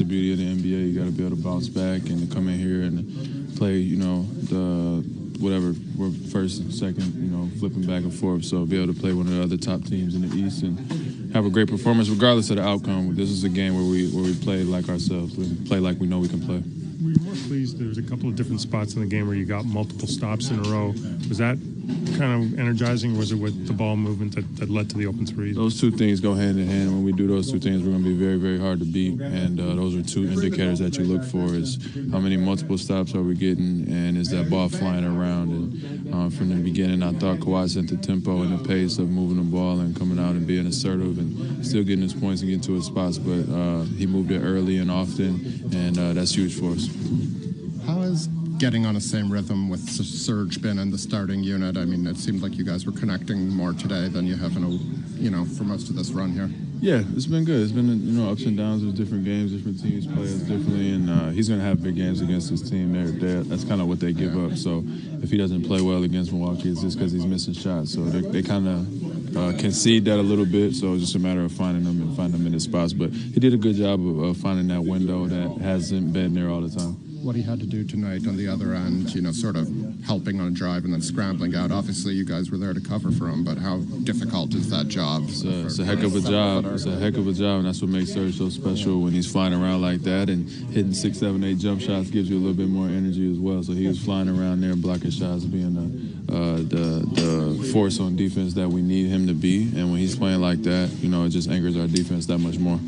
the beauty of the NBA. You got to be able to bounce back and to come in here and play, the whatever, we're first and second, flipping back and forth. So be able to play one of the other top teams in the East and have a great performance regardless of the outcome. This is a game where we play like ourselves. We play like we know we can play. Were you more pleased? There was a couple of different spots in the game where you got multiple stops in a row. Was that kind of energizing, or was it with the ball movement that led to the open threes? Those two things go hand in hand. When we do those two things, we're going to be very, very hard to beat. And those are two indicators that you look for: is how many multiple stops are we getting, and is that ball flying around? And from the beginning, I thought Kawhi sent the tempo and the pace of moving the ball and coming out and being assertive and still getting his points and getting to his spots. But he moved it early and often, and that's huge for us. How is getting on the same rhythm with Serge been in the starting unit? I mean, it seemed like you guys were connecting more today than you have for most of this run here. Yeah, it's been good. It's been, ups and downs with different games, different teams play us differently, and he's going to have big games against his team. That's kind of what they give up. So if he doesn't play well against Milwaukee, it's just because he's missing shots. So they kind of concede that a little bit, so it's just a matter of finding them and finding them in his spots. But he did a good job of finding that window that hasn't been there all the time. What he had to do tonight on the other end, sort of helping on a drive and then scrambling out. Obviously, you guys were there to cover for him, but how difficult is that job? It's a heck of a job. It's a heck of a job, and that's what makes Serge so special when he's flying around like that, and hitting 6, 7, 8 jump shots gives you a little bit more energy as well. So he was flying around there, blocking shots, being the force on defense that we need him to be. And when he's playing like that, it just anchors our defense that much more.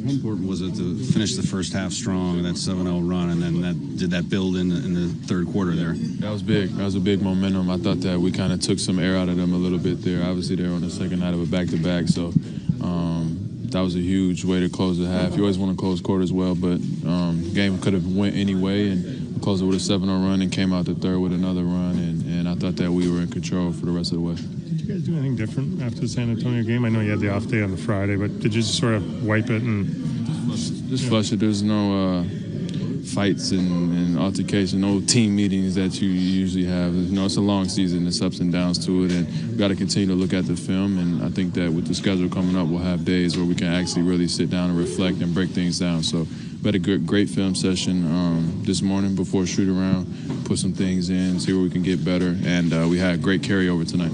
How important was it to finish the first half strong, that 7-0 run, and then did that build in the third quarter there? That was big. That was a big momentum. I thought that we kind of took some air out of them a little bit there. Obviously, they were on the second night of a back-to-back, so that was a huge way to close the half. You always want to close quarters well, but the game could have went anyway, and we closed it with a 7-0 run and came out the third with another run, and I thought that we were in control for the rest of the way. Did you guys do anything different after the San Antonio game? I know you had the off day on the Friday, but did you just sort of wipe it and just flush it? There's no fights and altercation, no team meetings that you usually have. It's a long season. There's ups and downs to it, and we got to continue to look at the film. And I think that with the schedule coming up, we'll have days where we can actually really sit down and reflect and break things down. So we had a great film session this morning before shoot around, put some things in, see where we can get better, and we had great carryover tonight.